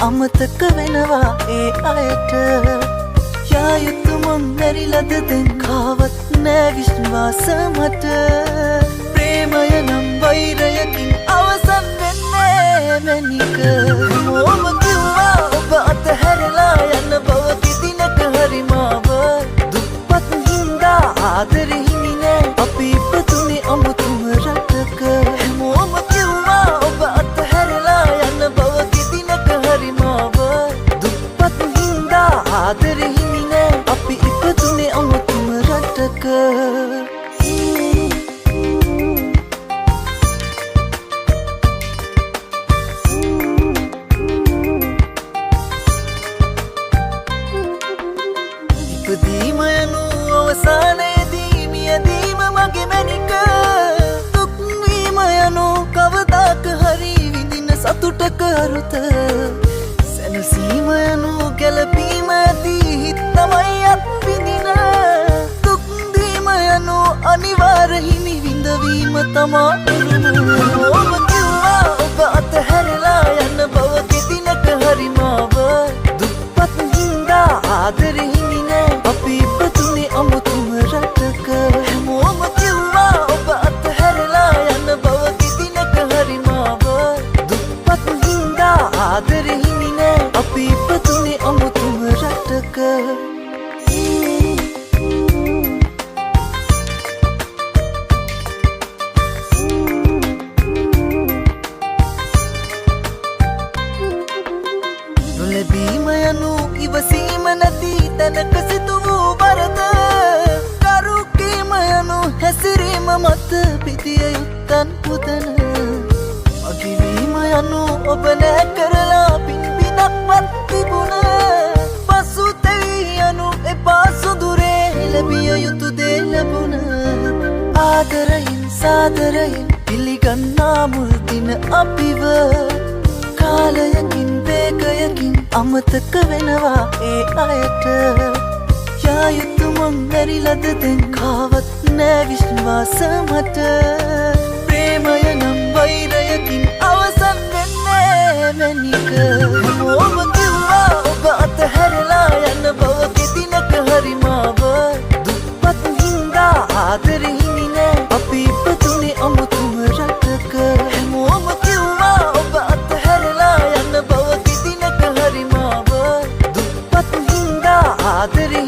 අමතක වෙනවා ඒ අයට යා යුතු මං මැරිලද දැන් කාවත් නෑ විශ්වාස මට ප්‍රේමය නම් වෛරයකින් අවසන් වෙන්නේ මැනික මොම කිව්වා ඔබ අතහැරලා යන බව කිදිනක හරි මාව දුප්පත් හින්දා ආදරෙ හිමි නෑ අපි ඉපදුනේ අමුතුම රටක මොම කිව්වා ඔබ අතහැරලා යන බව කිදිනක හරි මාව දුප්පත් හින්දා ආදරෙ හිමි නෑ අපි ඉපදුනේ අමුතුම රටක ඉපදීම යනු අවසානයේදී මියදීම මගේ මැනික දුක් වීම යනු කවදාක හරි විඳින සතුටක අරුත සැනසීම යනු ගැලපීමදී හිත් තමයි අත්විඳින දුක් දීම යනු අනිවාර්ය හිමි විඳවීම තමා ඔබ කිව්වා ඔබ අතහැරලා යන බව කිදිනක හරි මාව දුප්පත් හින්දා ආදරෙ හිමි නෑ අපි ඉපදුනේ අමුතුම රටක හැමෝම කිව්වා ඔබ අතහැරලා යන බව කිදිනක හරි මාව දුප්පත් හින්දා ආදරෙ හිමි නෑ අපි ඉපදුනේ අමුතුම රටක නොලැබීම යනු ඉවසීම නැති තැනක සිදු වූ වරද කරුකීම යනු හැසිරීම මත පිදිය යුත්තන් පුදන අගිවීම යනු ඔබ නෑ කරලා පින්පිනක්වත් තිබුණ පසුතැවී යනු එපා සුදුරේ ලැබිය යුතු දේ ලැබුණ ආදරයෙන් සාදරයෙන් පිළිගන්නා මුල් දින අපිව කාලයකින් වේගයකින් අමතක වෙනවා ඒ අයට යා යුතු මං මැරිලද දැන් කාවත් නෑ විශ්වාස මට ප්‍රේමය නම් වෛරයකින් අවසන් වෙන්නේ මැනික මොම කිව්වා ඔබ අතහැරලා යන බව කිදිනක හරි මාව දුප්පත් හින්දා ආදරෙ හිමි නෑ අපි ඉපදුනේ අමුතුම රටක මොම කිව්වා ඔබ අතහැරලා යන බව කිදිනක හරි මාව දුප්පත් හින්දා ආදරෙ